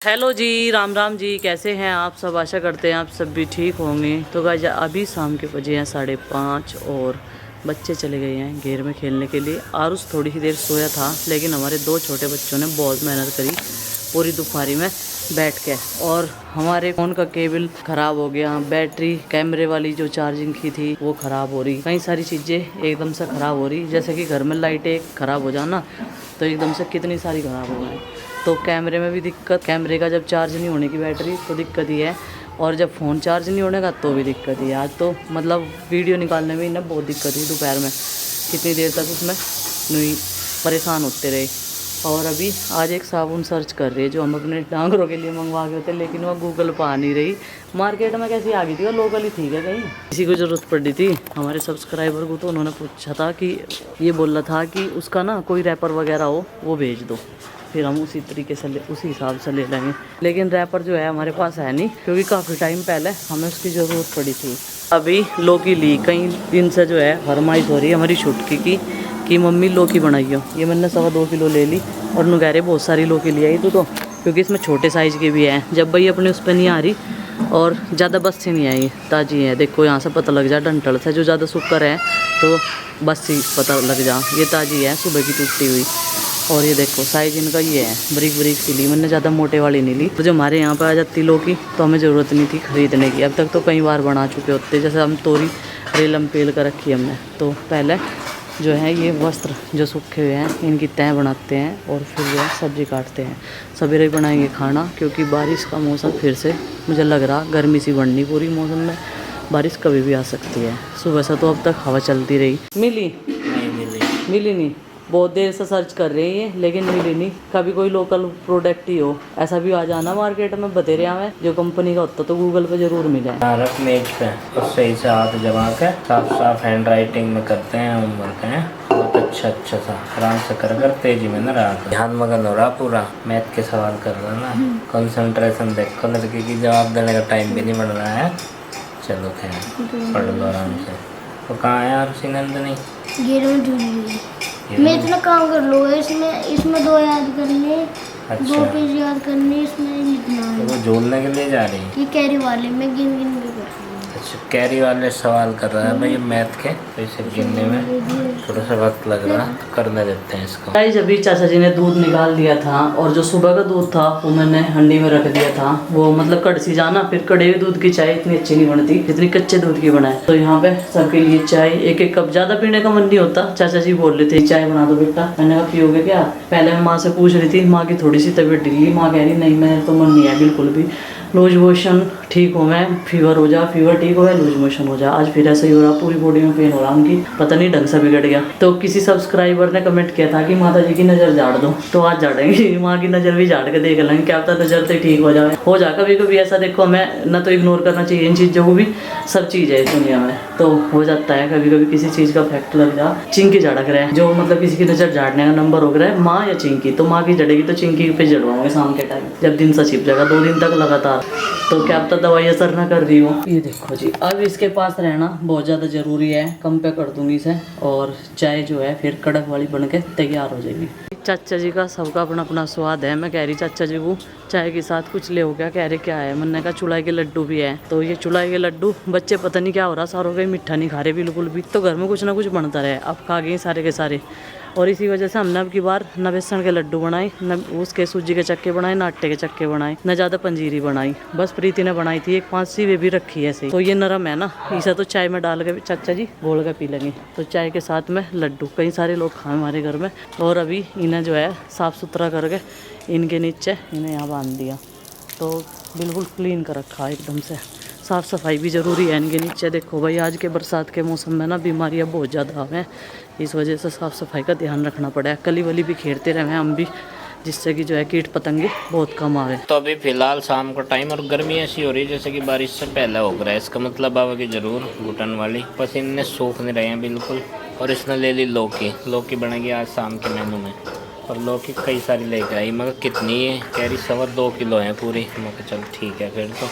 Hello जी, राम राम जी। कैसे हैं आप सब? आशा करते हैं आप सब भी ठीक होंगे। तो गाइस अभी शाम के बजे हैं 5:30 और बच्चे चले गए हैं घेर में खेलने के लिए। आरुष थोड़ी ही देर सोया था, लेकिन हमारे दो छोटे बच्चों ने बहुत मेहनत करी पूरी दोपहरी में बैठ के। और हमारे फ़ोन का केबल ख़राब हो गया, बैटरी कैमरे वाली जो चार्जिंग की थी वो ख़राब हो रही, कई सारी चीज़ें एकदम से ख़राब हो रही। जैसे कि घर में लाइटें ख़राब हो जाना तो एकदम से कितनी सारी ख़राब हो गई। तो कैमरे में भी दिक्कत, कैमरे का जब चार्ज नहीं होने की बैटरी तो दिक्कत ही है, और जब फ़ोन चार्ज नहीं होने का तो भी दिक्कत ही है। आज तो मतलब वीडियो निकालने में ना बहुत दिक्कत हुई दोपहर में, कितनी देर तक उसमें नहीं परेशान होते रहे। और अभी आज एक साबुन सर्च कर रही है जो हम अपने डांगरों के लिए मंगवा के होते, लेकिन वो गूगल पर आ नहीं रही। मार्केट में कैसी आ गई थी, वो लोकल ही थी क्या कहीं? किसी को ज़रूरत पड़ी थी हमारे सब्सक्राइबर को, तो उन्होंने पूछा था कि ये बोल रहा था कि उसका ना कोई रैपर वगैरह हो वो भेज दो, फिर हम उसी तरीके से उसी हिसाब से ले लेंगे। लेकिन रैपर जो है हमारे पास है नहीं, क्योंकि काफ़ी टाइम पहले हमें उसकी ज़रूरत पड़ी थी। अभी लौकी ली, कई दिन से जो है फरमाइश हो रही है हमारी छुटकी की कि मम्मी लौकी बनाइयो। ये मैंने 2.25 किलो ले ली, और नुगैरे बहुत सारी लौकी ले आई तो क्योंकि इसमें छोटे साइज़ के भी हैं। जब भाई अपने उस पर नहीं आ रही और ज़्यादा बस से नहीं आई, ताज़ी है। देखो यहाँ से पता लग जा डंठल से, जो ज़्यादा शुक्र है तो बस से पता लग जा ये ताज़ी है, सुबह की टूटी हुई। और ये देखो साइज इनका ये है, बरीक बरीक सी ली मैंने, ज़्यादा मोटे वाली नहीं ली। तो जो हमारे यहाँ पर आ जाती लौकी तो हमें ज़रूरत नहीं थी ख़रीदने की। अब तक तो कई बार बना चुके होते, जैसे हम तोरी रेलम पेल कर रखी हमने। तो पहले जो है ये वस्त्र जो सूखे हुए हैं इनकी तह बनाते हैं और फिर जो है सब्ज़ी काटते हैं। सवेरे बनाएंगे खाना, क्योंकि बारिश का मौसम फिर से मुझे लग रहा गर्मी सी बढ़नी पूरी मौसम में, बारिश कभी भी आ सकती है। सुबह से तो अब तक हवा चलती रही। मिली नहीं, बहुत देर से सर्च कर रही है लेकिन मिली नहीं। कभी कोई लोकल प्रोडक्ट ही हो, ऐसा भी आ जाना मार्केट में बतेरे में जो कंपनी का होता तो गूगल पे जरूर मिले। रख मेज पे और सही से हाथ जमा के साफ साफ हैंड राइटिंग में करते हैं होमवर्क हैं। बहुत अच्छा सा आराम से कर तेजी में ना रहा, ध्यान मगन हो रहा पूरा। मैथ के सवाल कर रहा ना, कंसंट्रेशन देखो, लड़के की जवाब देने का टाइम भी नहीं बन रहा है। चलो खैर पढ़ लो आराम से। तो कहाँ है यार नंदनी? मैं इतना काम कर लो, इसमें 2 याद करने, अच्छा। 2 पेज याद करने, इसमें लिखना है। तो वो जोड़ने के लिए जा रही है? ये कैरी वाले मैं गिन के कर रही हूँ। अच्छा, कैरी वाले सवाल कर रहा है भाई मैथ के, तो इसे गिनने में थोड़ा सा वक्त लग रहा है, करने देते हैं इसको। गाइस अभी चाचा जी ने दूध निकाल दिया था, और जो सुबह का दूध था वो मैंने हंडी में रख दिया था। वो मतलब कड़सी जाना, फिर कड़े हुए दूध की चाय इतनी अच्छी नहीं बनती जितनी कच्चे दूध की बनाए। तो यहाँ पे सबके लिए चाय 1-1 कप, ज़्यादा पीने का मन नहीं होता। चाचा जी बोल रहे थे चाय बना दो बेटा, मैंने कहा पियोगे क्या? पहले मैं माँ से पूछ रही थी, माँ की थोड़ी सी तबीयत ढीली, माँ कह रही नहीं मेरा तो मन नहीं है बिल्कुल भी। लूज मोशन ठीक हो, मैं फीवर हो जा, फीवर ठीक हो, लूज मोशन हो जा। आज फिर ऐसा ही हो रहा, पूरी बॉडी में पेन हो रहा उनकी, पता नहीं ढंग से बिगड़ गया। तो किसी सब्सक्राइबर ने कमेंट किया था कि माता जी की नज़र झाड़ दो, तो आज झाड़ेंगे। माँ की नज़र भी झाड़ के देख लेंगे, क्या पता नज़र तो ठीक हो जाए। कभी कभी ऐसा, देखो हमें ना तो इग्नोर करना चाहिए इन चीज़ों को भी, सब चीज़ है इस दुनिया में, तो हो जाता है कभी कभी किसी चीज़ का इफेक्ट लग जा। चिंकी झड़क रहे हैं, जो मतलब किसी की नज़र झाड़ने का नंबर हो गया है माँ या चिंकी, तो माँ की झड़ेगी तो चिंकी पे झड़वाऊंगे शाम के टाइम, जब दिन से छिप जाएगा 2 दिन तक लगातार। तो क्या पता दवाई असर ना कर रही हो। ये देखो जी, अब इसके पास रहना बहुत ज़्यादा ज़रूरी है, कम पे कर दूंगी इसे, और चाय जो है फिर कड़क वाली बन के तैयार हो जाएगी। चाचा जी का सबका अपना अपना स्वाद है। मैं कह रही चाचा जी को चाय के साथ कुछ ले हो गया, कह रहे क्या है? मैंने कहा चुलाई के लड्डू भी है। तो ये चुलाई के लड्डू, बच्चे पता नहीं क्या हो रहा, सारों का मीठा नहीं खा रहे बिल्कुल भी। तो घर में कुछ ना कुछ बनता रहे, अब खा गए सारे के सारे। और इसी वजह से हमने अब की बार न बेसन के लड्डू बनाए, न उसके सूजी के चक्के बनाए, न आटे के चक्के बनाए, न ज़्यादा पंजीरी बनाई। बस प्रीति ने बनाई थी, 1-5 वे भी रखी है ऐसे। तो ये नरम है ना, इसे तो चाय में डाल के चाचा जी घोल के पी लेंगे। तो चाय के साथ में लड्डू, कई सारे लोग खाए हमारे घर में। और अभी इन्हें जो है साफ़ सुथरा करके इनके नीचे इन्हें यहाँ बांध दिया, तो बिल्कुल क्लीन कर रखा एकदम से। साफ़ सफाई भी ज़रूरी है इनके नीचे। देखो भाई आज के बरसात के मौसम में ना बीमारियाँ बहुत ज़्यादा हैं, इस वजह से साफ़ सफाई का ध्यान रखना पड़ा है। कली वली भी खेलते रहे हम भी, जिससे कि जो है कीट पतंगे बहुत कम आवे। तो अभी फिलहाल शाम का टाइम और गर्मी ऐसी हो रही है जैसे कि बारिश से पहले हो रहा है। इसका मतलब आवेगी जरूर घुटन वाली, पसीने सूख नहीं रहे हैं बिल्कुल। और इसने ले ली लौकी बनेगी आज शाम के मेनू में। और लौकी कई सारी लेके आई, मगर कितनी है? कह रही 2.25 किलो है पूरी। मैं चल ठीक है, फिर तो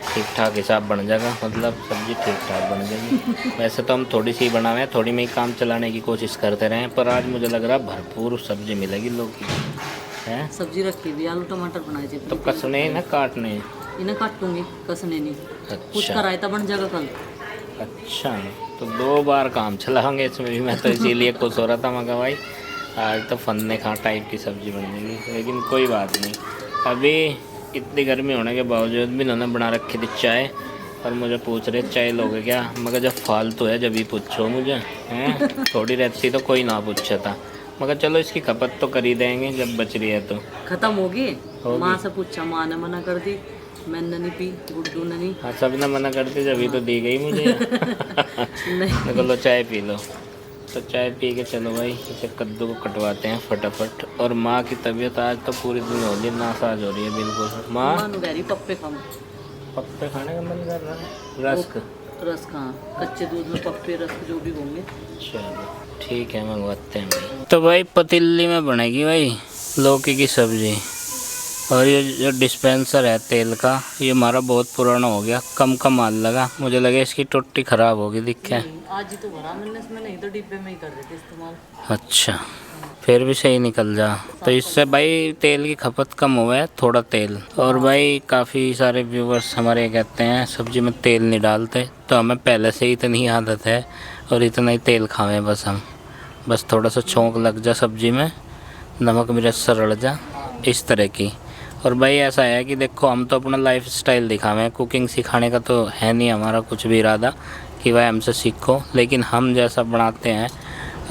ठीक ठाक हिसाब बन जाएगा, मतलब सब्ज़ी ठीक ठाक बन जाएगी। वैसे तो हम थोड़ी सी बनाए हैं, थोड़ी में ही काम चलाने की कोशिश करते रहे, पर आज मुझे लग रहा है भरपूर सब्ज़ी मिलेगी लौकी। है। सब्जी रखी हुई, आलू टमाटर बनाए थे। तो कसने ना काटने? इन्हें काटूंगी, कसने नहीं। कुछ अच्छा का रायता बन जाएगा कल। अच्छा, तो 2 बार काम चलाएंगे इसमें भी। मैं तो इसीलिए खुश हो रहा था, मगर भाई आज तो फन्ने खा टाइप की सब्जी बनेगी। लेकिन कोई बात नहीं, अभी इतनी गर्मी होने के बावजूद भी इन्होंने बना रखी थी चाय। और मुझे पूछ रहे चाय लोगे क्या, मगर जब फालतू है जब ही पूछो मुझे, हैं थोड़ी रहती तो कोई ना पूछा था। मगर चलो इसकी खपत तो कर ही देंगे जब बच रही है तो। खत्म होगी। होगी। माँ से पूछा, माँ ने मना कर दी, मैंने नहीं पी, गुड्डू ने नहीं। हाँ, सब ने मना करती जब ही तो दी गई मुझे। नहीं। लो चाय पी लो। तो चाय पी के चलो भाई इसे कद्दू को कटवाते हैं फटाफट। और माँ की तबीयत आज तो पूरी दिन हो रही है, नासाज हो रही है बिल्कुल। माँ माँ कह रही पप्पे खाऊं। पप्पे खाने का मन कर रहा है? रस्क? रस कहाँ, कच्चे दूध में पप्पे रस जो भी होंगे। चलो ठीक है, मंगवाते हैं भाई। तो भाई पतीली में बनेगी भाई लौकी की सब्जी। और ये जो डिस्पेंसर है तेल का, ये हमारा बहुत पुराना हो गया, कम का माल लगा। मुझे लगा इसकी टोटी ख़राब होगी, दिखे। आज ही तो भरा मैंने इसमें, नहीं तो डिब्बे में ही कर देते इस्तेमाल। अच्छा, फिर भी सही निकल जा। तो इससे भाई तेल की खपत कम हुआ है, थोड़ा तेल। और भाई काफ़ी सारे व्यूवर्स हमारे कहते हैं सब्जी में तेल नहीं डालते, तो हमें पहले से ही इतनी आदत है और इतना ही तेल खावें बस हम। बस थोड़ा सा छौंक लग जा सब्जी में, नमक मिर्च सा रड़ जा, इस तरह की। और भाई ऐसा है कि देखो हम तो अपना लाइफ स्टाइल दिखावें, कुकिंग सिखाने का तो है नहीं हमारा कुछ भी इरादा कि भाई हमसे सीखो। लेकिन हम जैसा बनाते हैं,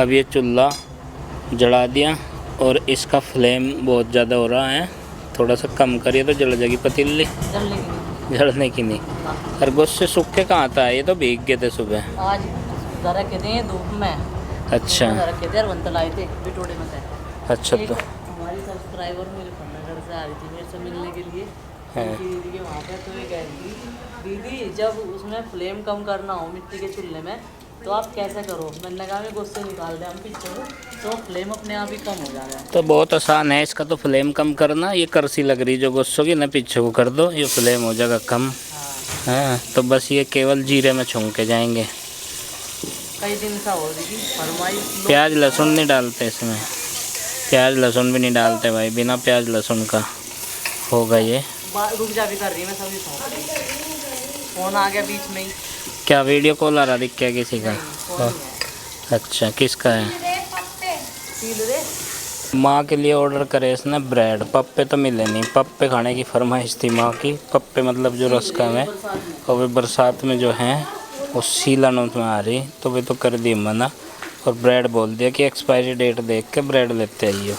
अब ये चूल्हा जला दिया और इसका फ्लेम बहुत ज़्यादा हो रहा है, थोड़ा सा कम करिए तो जल जाएगी पतीली। जलने की नहीं। और गुस्से सूखे कहाँ था, ये तो भीग गए थे सुबह। आज घर के थे धूप में। अच्छा घर के थे और बंतल आए थे बिटोड़े में थे। अच्छा। एक तो हमारी सब्सक्राइबर मुझे फन्नागढ़ से आ रही थी मेरे से मिलने के लिए। हाँ। उनकी दीदी के वहाँ पे, तो ये कह रही थी दीदी जब उसमें फ्लेम कम करना हो मिट्टी के चूल्हे में तो आप कैसे करो। मैंने कहा मैं गुस्से निकाल दे हम पीछे को, तो फ्लेम अपने आप ही कम हो जाएगा। तो बहुत आसान है इसका तो फ्लेम कम करना। ये करसी लग रही जो गुस्सों की ना, पीछे को कर दो, ये फ्लेम हो जाएगा कम। हाँ, तो बस ये केवल जीरे में छौंक के जाएंगे। कई दिन सा हो रही थी फरमाइश। प्याज लहसुन नहीं डालते इसमें, प्याज लहसुन भी नहीं डालते भाई, बिना प्याज लहसुन का होगा ये। रुक जा भी कर रही मैं सब्जी छौंक रही। फोन आ गया बीच में ही। क्या वीडियो कॉल आ रहा दिख क्या किसी का? अच्छा, किसका है? माँ के लिए ऑर्डर करे इसने ब्रेड। पप्पे तो मिले नहीं, पप्पे खाने की फरमाइश थी माँ की। पप्पे मतलब जो रस्का में, और वे बरसात में जो हैं वो सीला नोट में आ रही, तो वे तो कर दी मना। और ब्रेड बोल दिया कि एक्सपायरी डेट देख के ब्रेड लेते आइए।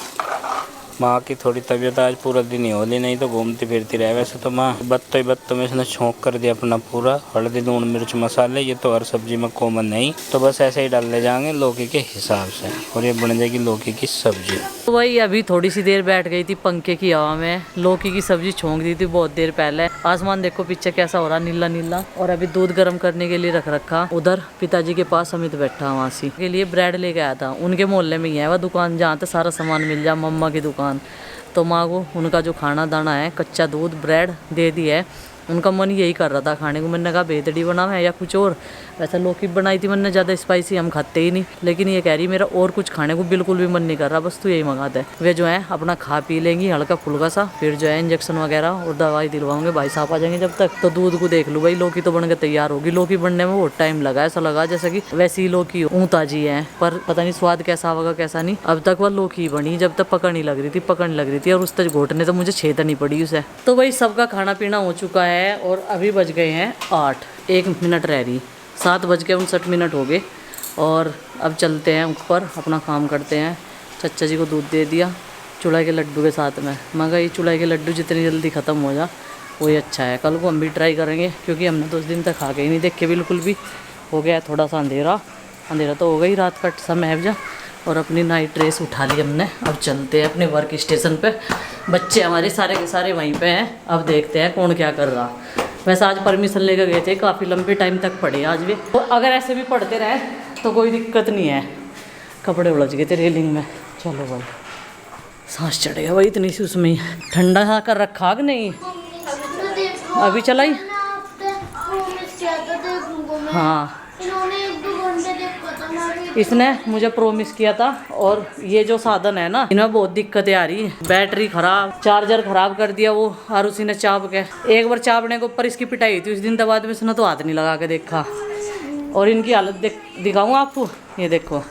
माँ की थोड़ी तबीयत आज पूरा दिन ही होली, नहीं तो घूमती फिरती रहे। वैसे तो माँ बत्तों में इसने छौंक कर दिया अपना पूरा, हल्दी लूण मिर्च मसाले, ये तो हर सब्जी में कॉमन नहीं। तो बस ऐसे ही डाले जाएंगे लौकी के हिसाब से, और ये बन जाएगी लौकी की सब्जी। तो वही अभी थोड़ी सी देर बैठ गई थी पंखे की हवा में, लौकी की सब्जी छोंक दी थी बहुत देर पहले। आसमान देखो पीछे कैसा हो रहा, नीला नीला। और अभी दूध गर्म करने के लिए रख रखा उधर पिताजी के पास, अमित बैठा वहाँ से के लिए ब्रेड लेके आया था। उनके मोहल्ले में ही है वह दुकान जहाँ पे सारा सामान मिल जाए, मम्मा की दुकान। तो माँ को उनका जो खाना दाना है, कच्चा दूध ब्रेड दे दिया है। उनका मन यही कर रहा था खाने को। मैंने कहा बेदड़ी बना है या कुछ और। वैसे लौकी बनाई थी मैंने, ज़्यादा स्पाइसी हम खाते ही नहीं। लेकिन ये कह रही मेरा और कुछ खाने को बिल्कुल भी मन नहीं कर रहा, बस तू यही मंगा दे। वे जो है अपना खा पी लेंगी हल्का फुल्का सा, फिर जो है इंजेक्शन वगैरह और दवाई दिलवाऊंगे। भाई साहब आ जाएंगे जब तक। तो दूध को देख लो भाई, लौकी तो बन के तैयार होगी। लौकी बनने में बहुत टाइम लगा, ऐसा लगा जैसे कि वैसी ही लौकी ऊँ ताजी है, पर पता नहीं स्वाद कैसा होगा कैसा नहीं। अब तक वह लौकी बनी, जब तक पकड़ नहीं लग रही थी और उस तक घोटने तो मुझे छेद नहीं पड़ी उसे। तो भाई सबका खाना पीना हो चुका है और अभी बज गए हैं 8, 1 मिनट रह रही, 7:59 हो गए। और अब चलते हैं ऊपर, अपना काम करते हैं। चचा जी को दूध दे दिया चुड़ाई के लड्डू के साथ में। मगर ये चुड़ाई के लड्डू जितनी जल्दी ख़त्म हो जा वही अच्छा है। कल को हम भी ट्राई करेंगे, क्योंकि हमने तो उस दिन तक खा के ही नहीं देखे बिल्कुल भी। हो गया थोड़ा सा अंधेरा तो हो गई, रात का समय है जा। और अपनी नाइट ड्रेस उठा ली हमने। अब चलते हैं अपने वर्क स्टेशन पे। बच्चे हमारे सारे के सारे वहीं पे हैं, अब देखते हैं कौन क्या कर रहा। वैसे आज परमिशन लेकर गए थे, काफ़ी लंबे टाइम तक पढ़े आज भी। तो अगर ऐसे भी पढ़ते रहे तो कोई दिक्कत नहीं है। कपड़े उलझ गए थे रेलिंग में। चलो भाई, सांस चढ़ेगा भाई इतनी सी उसमें ही। ठंडा कर रखा कि नहीं? अभी चलाई। हाँ, इसने मुझे प्रॉमिस किया था। और ये जो साधन है ना, इनमें बहुत दिक्कतें आ रही है। बैटरी खराब, चार्जर खराब कर दिया वो आरुषि ने चाप के। एक बार चापने के ऊपर इसकी पिटाई थी, उस दिन के बाद में इसने तो हाथ नहीं लगा के देखा। और इनकी हालत दिखाऊँ आपको, ये देखो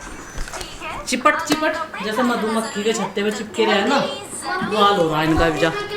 चिपट चिपट जैसे मधुमक्खी के छत्ते पे चिपके रहे ना, वो हाल हो रहा है इनका भी।